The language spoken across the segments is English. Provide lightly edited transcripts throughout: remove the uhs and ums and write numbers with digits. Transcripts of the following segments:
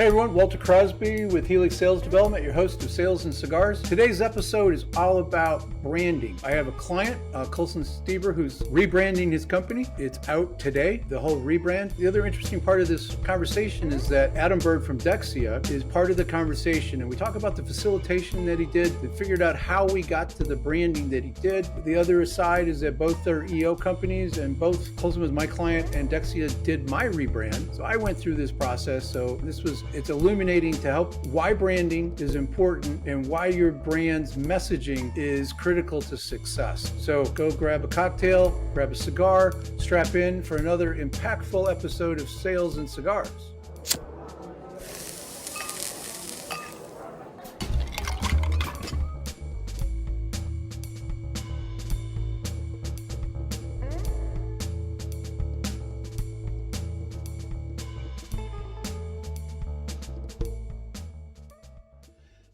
Hey everyone, Walter Crosby with Helix Sales Development, your host of Sales and Cigars. Today's episode is all about branding. I have a client, Colson Steber, who's rebranding his company. It's out today, the whole rebrand. The other interesting part of this conversation is that Adam Bird from Deksia is part of the conversation, and we talk about the facilitation that he did, and figured out how we got to the branding that he did. The other side is that both are EO companies, and both Colson was my client and Deksia did my rebrand. So I went through this process. So it's illuminating to help why branding is important and why your brand's messaging is critical to success. So go grab a cocktail, grab a cigar, strap in for another impactful episode of Sales and Cigars.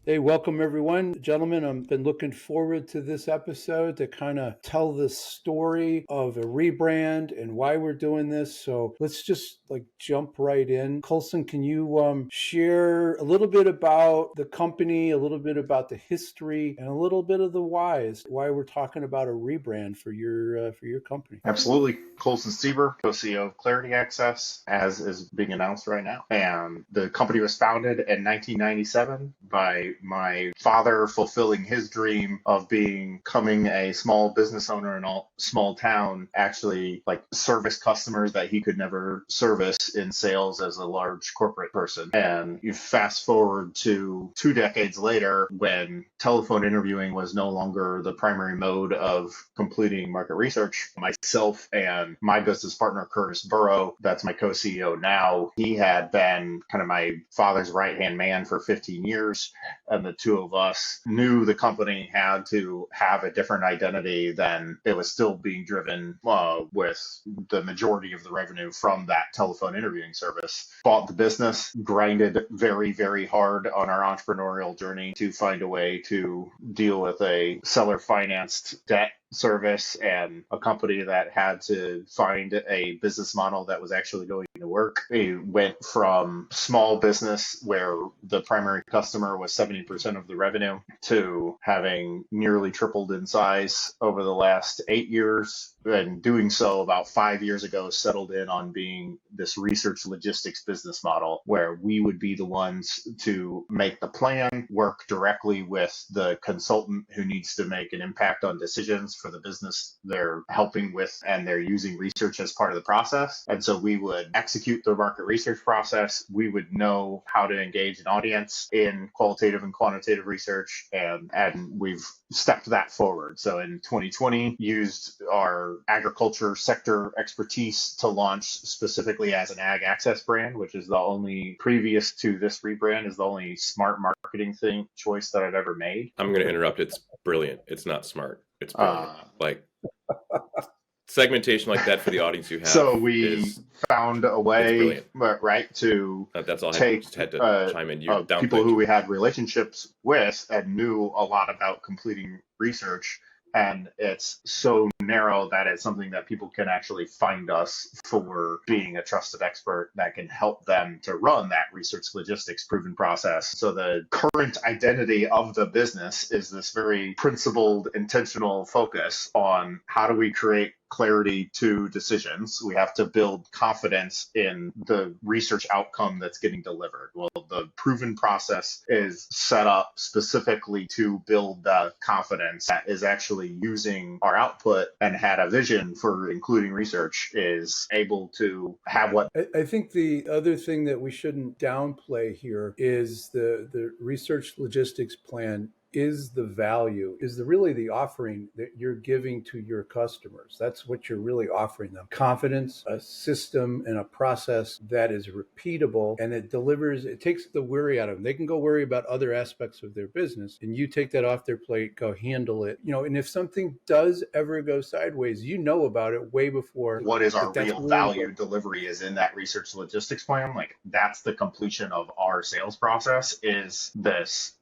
Hey, welcome everyone. Gentlemen, I've been looking forward to this episode to kind of tell the story of a rebrand and why we're doing this. So let's just jump right in. Colson, can you share a little bit about the company, a little bit about the history, and a little bit of the whys, why we're talking about a rebrand for your company? Absolutely. Colson Steber, co-CEO of Qlarity Access, as is being announced right now. And the company was founded in 1997 by my father fulfilling his dream of becoming a small business owner in a small town, actually service customers that he could never service in sales as a large corporate person. And you fast forward to 2 decades later, when telephone interviewing was no longer the primary mode of completing market research, myself and my business partner, Curtis Burrow, that's my co-CEO now, he had been kind of my father's right-hand man for 15 years. And the two of us knew the company had to have a different identity than it was still being driven with the majority of the revenue from that telephone interviewing service. Bought the business, grinded very, very hard on our entrepreneurial journey to find a way to deal with a seller-financed debt service and a company that had to find a business model that was actually going to work. It went from small business where the primary customer was 70% of the revenue to having nearly tripled in size over the last 8 years. And doing so about 5 years ago, settled in on being this research logistics business model where we would be the ones to make the plan, work directly with the consultant who needs to make an impact on decisions for the business they're helping with, and they're using research as part of the process. And so we would execute the market research process. We would know how to engage an audience in qualitative and quantitative research, and we've stepped that forward. So in 2020, used our agriculture sector expertise to launch specifically as an ag access brand, which is the only, previous to this rebrand, is the only smart marketing choice that I've ever made. I'm going to interrupt. It's brilliant. It's not smart. It's brilliant. Segmentation like that for the audience you have. So we found a way, right, to that's all. Take I had to chime in. People who we had relationships with and knew a lot about completing research. And it's so narrow that it's something that people can actually find us for being a trusted expert that can help them to run that research logistics proven process. So the current identity of the business is this very principled, intentional focus on how do we create clarity to decisions. We have to build confidence in the research outcome that's getting delivered. Well, the proven process is set up specifically to build the confidence that is actually using our output and had a vision for including research is able to have what. I think the other thing that we shouldn't downplay here is the research logistics plan is the value, is really the offering that you're giving to your customers. That's what you're really offering them. Confidence, a system, and a process that is repeatable, and it delivers, it takes the worry out of them. They can go worry about other aspects of their business, and you take that off their plate, go handle it. And if something does ever go sideways, you know about it way before. What is our real value delivery is in that research logistics plan. That's the completion of our sales process, is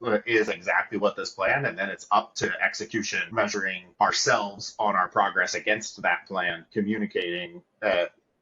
exactly what this plan, and then it's up to execution, measuring ourselves on our progress against that plan, communicating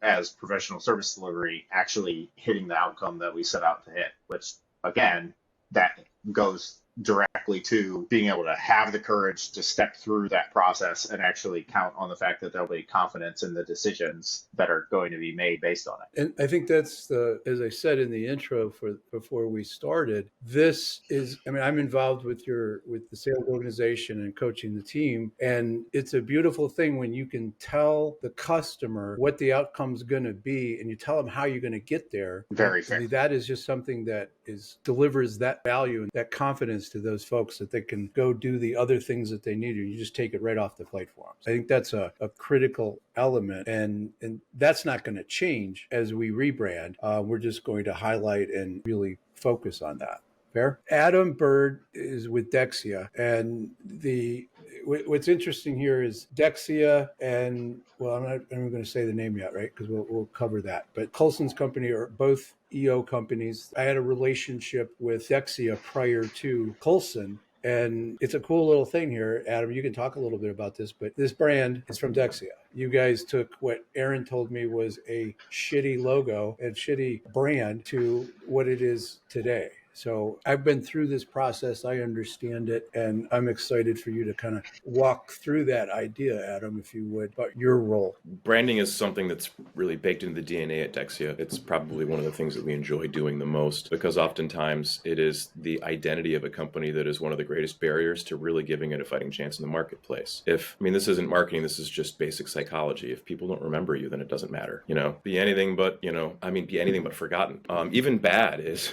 as professional service delivery actually hitting the outcome that we set out to hit, which again, that goes directly to being able to have the courage to step through that process and actually count on the fact that there'll be confidence in the decisions that are going to be made based on it. And I think that's as I said in the intro before we started, this is, I mean, I'm involved with the sales organization and coaching the team. And it's a beautiful thing when you can tell the customer what the outcome's going to be and you tell them how you're going to get there. Very fair. That is just something that delivers that value and that confidence to those folks that they can go do the other things that they need to. You just take it right off the plate for them. So I think that's a critical element, and that's not going to change as we rebrand. We're just going to highlight and really focus on that. Fair? Adam Bird is with Deksia, and what's interesting here is Deksia and, well, I'm not even going to say the name yet, right? Because we'll cover that. But Colson's company are both EO companies. I had a relationship with Deksia prior to Colson. And it's a cool little thing here. Adam, you can talk a little bit about this, but this brand is from Deksia. You guys took what Aaron told me was a shitty logo and shitty brand to what it is today. So I've been through this process. I understand it. And I'm excited for you to kind of walk through that idea, Adam, if you would, about your role. Branding is something that's really baked into the DNA at Deksia. It's probably one of the things that we enjoy doing the most, because oftentimes it is the identity of a company that is one of the greatest barriers to really giving it a fighting chance in the marketplace. This isn't marketing, this is just basic psychology. If people don't remember you, then it doesn't matter. Be anything but, be anything but forgotten. Even bad is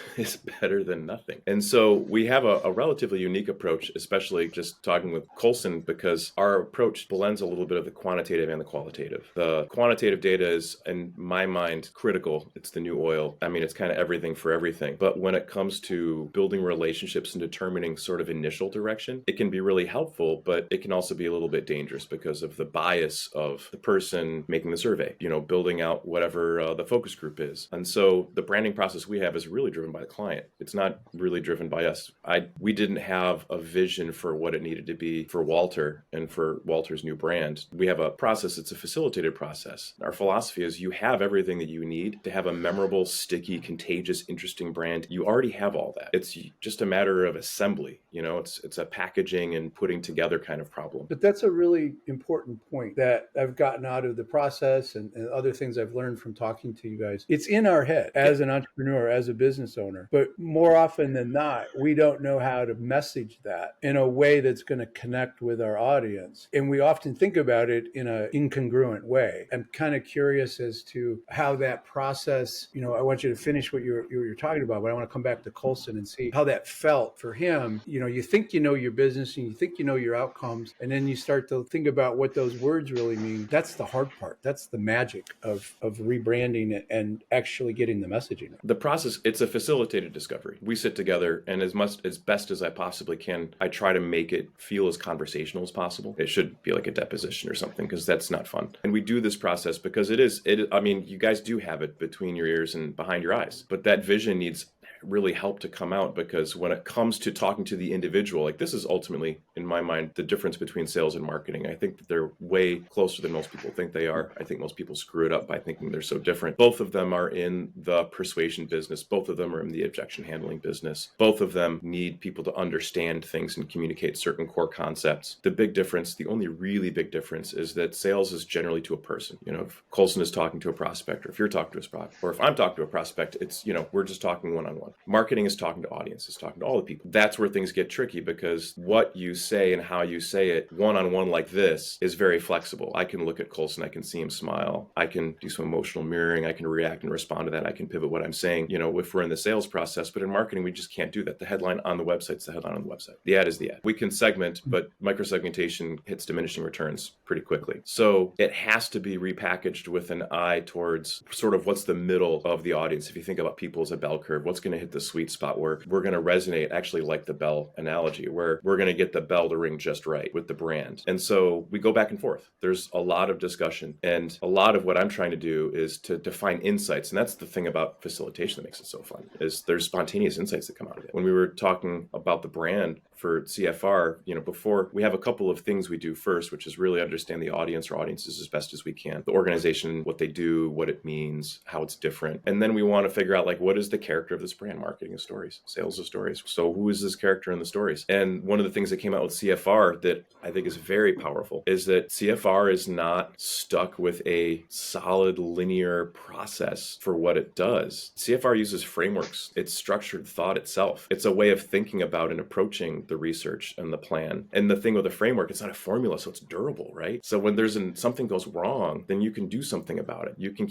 better than nothing. And so we have a relatively unique approach, especially just talking with Colson, because our approach blends a little bit of the quantitative and the qualitative. The quantitative data is, in my mind, critical. It's the new oil. It's kind of everything for everything. But when it comes to building relationships and determining sort of initial direction, it can be really helpful, but it can also be a little bit dangerous because of the bias of the person making the survey, building out whatever the focus group is. And so the branding process we have is really driven by the client. It's not really driven by us. We didn't have a vision for what it needed to be for Walter and for Walter's new brand. We have a process. It's a facilitated process. Our philosophy is you have everything that you need to have a memorable, sticky, contagious, interesting brand. You already have all that. It's just a matter of assembly. It's a packaging and putting together kind of problem. But that's a really important point that I've gotten out of the process and other things I've learned from talking to you guys. It's in our head as an entrepreneur, as a business owner, but more often than not, we don't know how to message that in a way that's going to connect with our audience. And we often think about it in an incongruent way. I'm kind of curious as to how that process, I want you to finish what you're talking about, but I want to come back to Colson and see how that felt for him. You think you know your business and you think you know your outcomes, and then you start to think about what those words really mean. That's the hard part. That's the magic of rebranding and actually getting the messaging. The process, it's a facilitated discovery. We sit together, and as best as I possibly can, I try to make it feel as conversational as possible. It should be like a deposition or something, because that's not fun. And we do this process because you guys do have it between your ears and behind your eyes, but that vision needs really help to come out, because when it comes to talking to the individual, this is ultimately, in my mind, the difference between sales and marketing. I think that they're way closer than most people think they are. I think most people screw it up by thinking they're so different. Both of them are in the persuasion business. Both of them are in the objection handling business. Both of them need people to understand things and communicate certain core concepts. The only really big difference is that sales is generally to a person. If Colson is talking to a prospect, or if you're talking to a prospect, or if I'm talking to a prospect, it's, we're just talking one-on-one. Marketing is talking to audiences, talking to all the people. That's where things get tricky, because what you say and how you say it one-on-one like this is very flexible. I can look at Colson, I can see him smile, I can do some emotional mirroring, I can react and respond to that, I can pivot what I'm saying, if we're in the sales process. But in marketing, we just can't do that. The headline on the website is the headline on the website. The ad is the ad. We can segment, but microsegmentation hits diminishing returns pretty quickly. So it has to be repackaged with an eye towards sort of what's the middle of the audience. If you think about people as a bell curve, what's going to hit the sweet spot where we're going to resonate, actually like the bell analogy, where we're going to get the bell to ring just right with the brand. And so we go back and forth. There's a lot of discussion, and a lot of what I'm trying to do is to define insights. And that's the thing about facilitation that makes it so fun, is there's spontaneous insights that come out of it. When we were talking about the brand for CFR, before, we have a couple of things we do first, which is really understand the audience or audiences as best as we can, the organization, what they do, what it means, how it's different. And then we want to figure out, like, what is the character of this brand? Marketing of stories, sales of stories. So who is this character in the stories? And one of the things that came out with CFR that I think is very powerful is that CFR is not stuck with a solid linear process for what it does. CFR uses frameworks. It's structured thought itself. It's a way of thinking about and approaching the research and the plan. And the thing with the framework, it's not a formula, so it's durable, right? So when something goes wrong, then you can do something about it. You can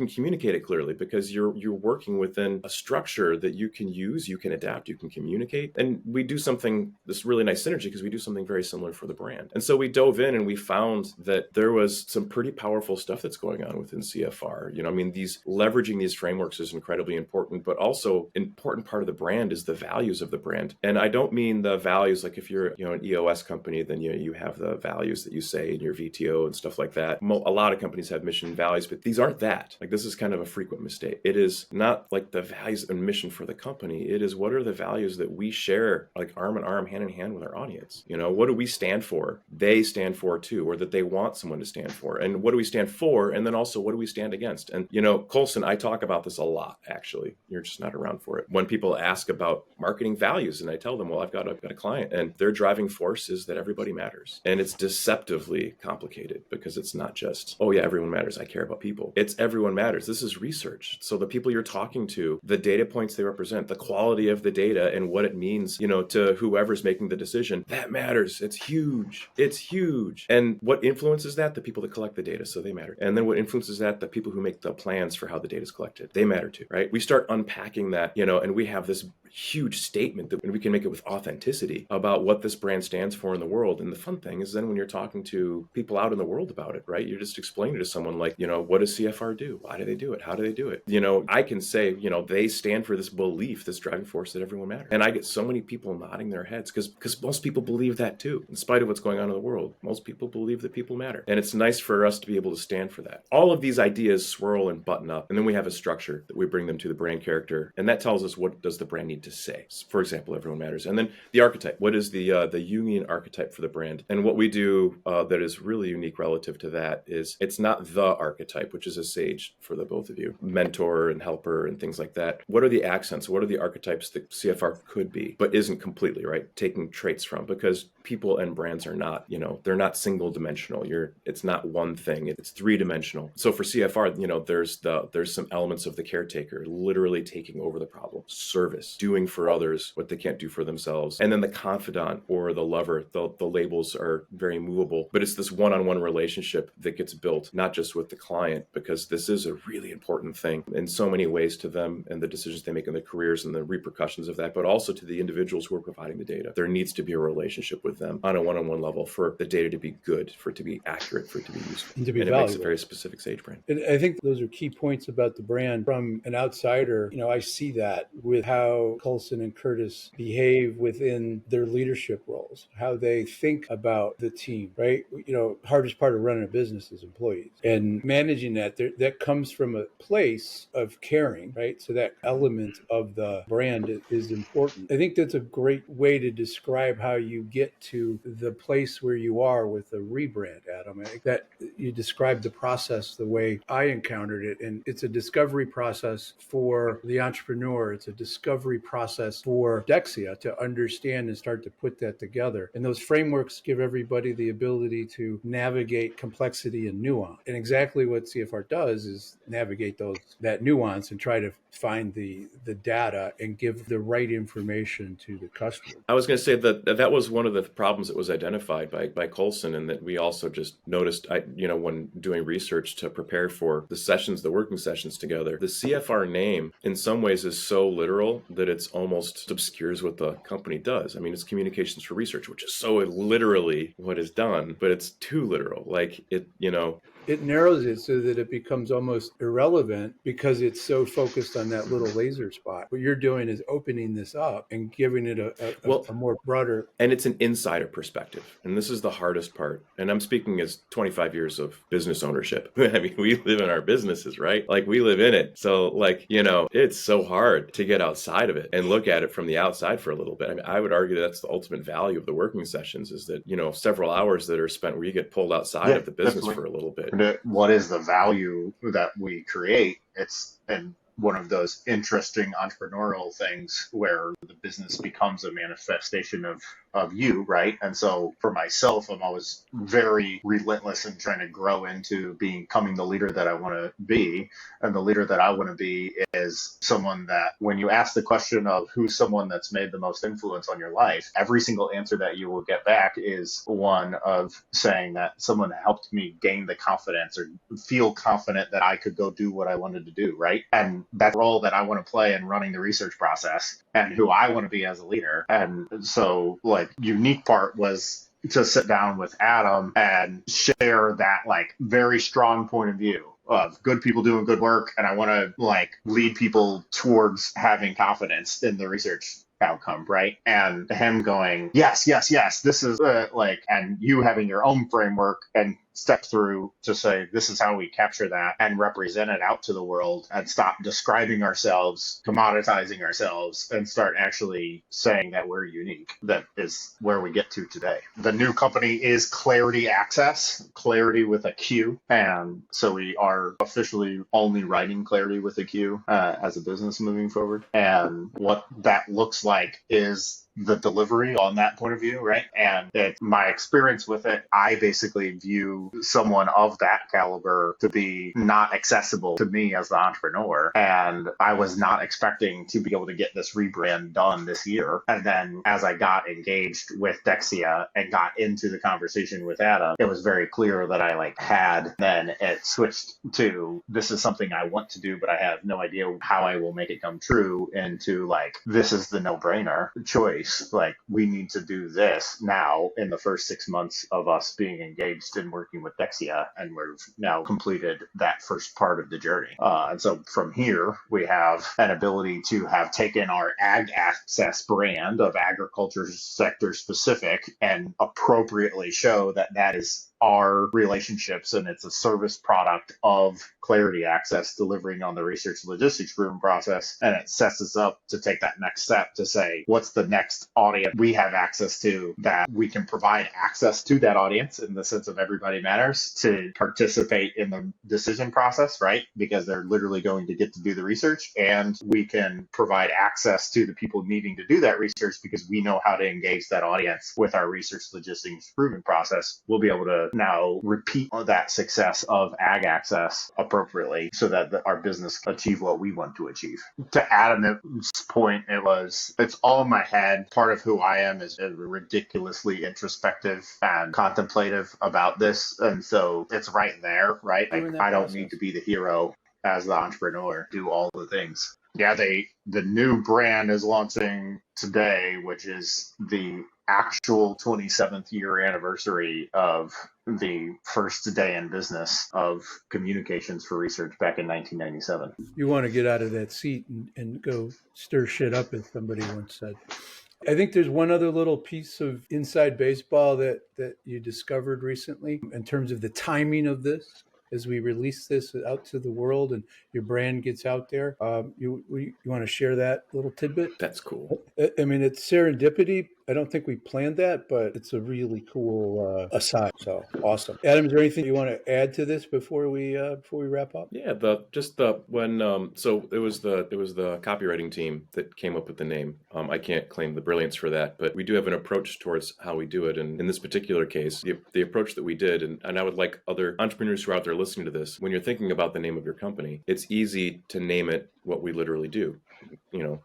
communicate it clearly because you're working within a structure that you can use, you can adapt, you can communicate. And we do this really nice synergy because we do something very similar for the brand. And so we dove in and we found that there was some pretty powerful stuff that's going on within CFR. Leveraging these frameworks is incredibly important, but also important part of the brand is the values of the brand. And I don't mean the values like if you're an EOS company, then you have the values that you say in your VTO and stuff like that. A lot of companies have mission and values, but these aren't that. Like, this is kind of a frequent mistake. It is not like the values and mission for the company. It is, what are the values that we share, like arm in arm, hand in hand with our audience? What do we stand for? They stand for too, or that they want someone to stand for. And what do we stand for? And then also, what do we stand against? And Colson, I talk about this a lot, actually. You're just not around for it. When people ask about marketing values, and I tell them, well, I've got a client, and their driving force is that everybody matters. And it's deceptively complicated because it's not just, oh yeah, everyone matters, I care about people. It's everyone matters. This is research. So the people you're talking to, the data points they represent, the quality of the data and what it means, to whoever's making the decision, that matters. It's huge. It's huge. And what influences that? The people that collect the data, so they matter. And then what influences that? The people who make the plans for how the data is collected. They matter too, right? We start unpacking that, and we have this huge statement that we can make it with authenticity about what this brand stands for in the world. And the fun thing is then when you're talking to people out in the world about it, right? You're just explaining to someone like, what does CFR do? Why do they do it? How do they do it? I can say, they stand for this belief, this driving force that everyone matters. And I get so many people nodding their heads because most people believe that too. In spite of what's going on in the world, most people believe that people matter. And it's nice for us to be able to stand for that. All of these ideas swirl and button up. And then we have a structure that we bring them to the brand character. And that tells us, what does the brand need to say? For example, everyone matters. And then the archetype. What is the Jungian archetype for the brand? And what we do that is really unique relative to that is it's not the archetype, which is a sage for the both of you, mentor and helper and things like that. What are the accents? What are the archetypes that CFR could be, but isn't completely, right? Taking traits from, because people and brands are not, they're not single dimensional. It's not one thing. It's three dimensional. So for CFR, there's some elements of the caretaker, literally taking over the problem, service, doing for others what they can't do for themselves. And then the confidant or the lover, the labels are very movable, but it's this one-on-one relationship that gets built, not just with the client, because this is a really important thing in so many ways to them and the decisions they make in their careers and the repercussions of that, but also to the individuals who are providing the data. There needs to be a relationship with them on a one-on-one level for the data to be good, for it to be accurate, for it to be useful. And to be and valuable. It makes a very specific sage brand. And I think those are key points about the brand. From an outsider, I see that with how Colson and Curtis behave within their leadership roles, how they think about the team, right? Hardest part of running a business is employees. And managing that comes from a place of caring, right? So that element of the brand is important. I think that's a great way to describe how you get to the place where you are with the rebrand, Adam. I think that you described the process the way I encountered it. And it's a discovery process for the entrepreneur. It's a discovery process for Deksia to understand and start to put that together. And those frameworks give everybody the ability to navigate complexity and nuance. And exactly what CFR does is navigate that nuance and try to find the data and give the right information to the customer. I was going to say that was one of the problems that was identified by Colson, and that we also just noticed, when doing research to prepare for the working sessions together, the CFR name in some ways is so literal that it's almost obscures what the company does. I mean, it's communications for research, which is so literally what is done, but it's too literal. Like it narrows it so that it becomes almost irrelevant because it's so focused on that little laser spot. What you're doing is opening this up and giving it Well, a more broader. and it's an insider perspective. And this is the hardest part. And I'm speaking as 25 years of business ownership. I mean, we live in our businesses, right? Like we live in it. So like, it's so hard to get outside of it and look at it from the outside for a little bit. I mean, I would argue that's the ultimate value of the working sessions is that, several hours that are spent where you get pulled outside of the business for a little bit. What is the value that we create? And one of those interesting entrepreneurial things where the business becomes a manifestation of you, right? And so for myself, I'm always very relentless in trying to grow into becoming the leader that I want to be. And the leader that I want to be is someone that when you ask the question of who's someone that's made the most influence on your life, every single answer that you will get back is one of saying that someone helped me gain the confidence or feel confident that I could go do what I wanted to do, right? And that's the role that I want to play in running the research process and who I want to be as a leader. And so unique part was to sit down with Adam and share that very strong point of view of good people doing good work. And I want to lead people towards having confidence in the research outcome, right? And him going, yes, this is and you having your own framework and step through to say, this is how we capture that and represent it out to the world and stop describing ourselves, commoditizing ourselves, and start actually saying that we're unique. That is where we get to today. The new company is Qlarity Access, Clarity with a Q. And so we are officially only writing Clarity with a Q as a business moving forward. And what that looks like is the delivery on that point of view, right? And my experience with it, I basically view someone of that caliber to be not accessible to me as the entrepreneur. And I was not expecting to be able to get this rebrand done this year. And then as I got engaged with Deksia and got into the conversation with Adam, it was very clear that I had, then it switched to, this is something I want to do, but I have no idea how I will make it come true, into this is the no-brainer choice. We need to do this now in the first 6 months of us being engaged and working with Deksia, and we've now completed that first part of the journey. And so from here, we have an ability to have taken our Ag Access brand of agriculture sector specific and appropriately show that that is our relationships, and it's a service product of Qlarity Access delivering on the research logistics proven process. And it sets us up to take that next step to say, what's the next audience we have access to that we can provide access to that audience in the sense of everybody matters to participate in the decision process, right? Because they're literally going to get to do the research, and we can provide access to the people needing to do that research because we know how to engage that audience with our research logistics proven process. We'll be able to now repeat that success of Ag Access appropriately so that our business achieve what we want to achieve. To Adam's point, it's all in my head. Part of who I am is ridiculously introspective and contemplative about this. And so it's right there, right? I don't need to be the hero as the entrepreneur, do all the things. Yeah, the new brand is launching today, which is the actual 27th year anniversary of the first day in business of communications for research back in 1997. You want to get out of that seat and go stir shit up, as somebody once said. I think there's one other little piece of inside baseball that you discovered recently in terms of the timing of this. As we release this out to the world and your brand gets out there, you want to share that little tidbit? That's cool. I mean, it's serendipity. I don't think we planned that, but it's a really cool aside. So awesome. Adam, is there anything you want to add to this before we wrap up? Yeah, so it was the copywriting team that came up with the name. I can't claim the brilliance for that, but we do have an approach towards how we do it. And in this particular case, the approach that we did, and I would like other entrepreneurs who are out there listening to this, when you're thinking about the name of your company, it's easy to name it what we literally do,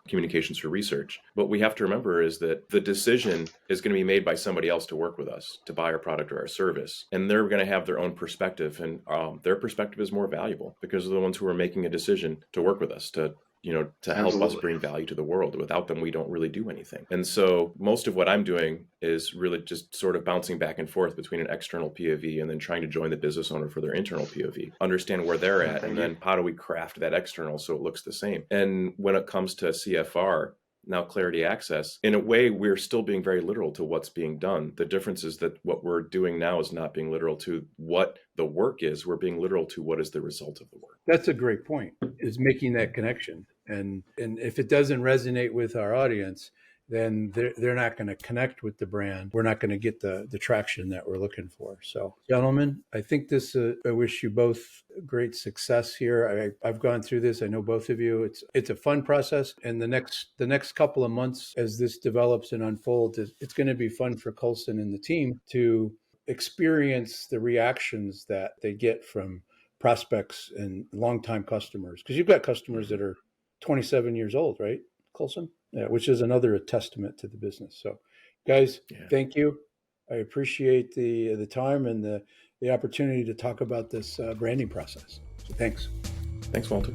communications for research. What we have to remember is that the decision is going to be made by somebody else to work with us, to buy our product or our service. And they're going to have their own perspective, and their perspective is more valuable because they're the ones who are making a decision to work with us, to to help us Absolutely. bring value to the world. Without them, we don't really do anything. And so most of what I'm doing is really just sort of bouncing back and forth between an external POV and then trying to join the business owner for their internal POV, understand where they're at, and then how do we craft that external so it looks the same. And when it comes to CFR, now Qlarity Access, in a way, we're still being very literal to what's being done. The difference is that what we're doing now is not being literal to what the work is. We're being literal to what is the result of the work. That's a great point, is making that connection. And if it doesn't resonate with our audience, then they're not going to connect with the brand. We're not going to get the traction that we're looking for. So, gentlemen, I think I wish you both great success here. I've gone through this. I know both of you. It's a fun process. And the next couple of months, as this develops and unfolds, it's going to be fun for Colson and the team to experience the reactions that they get from prospects and longtime customers. Because you've got customers that are 27 years old, right, Colson? Yeah, which is another testament to the business. So, guys, Thank you. I appreciate the time and the opportunity to talk about this branding process. So, thanks. Thanks, Walter.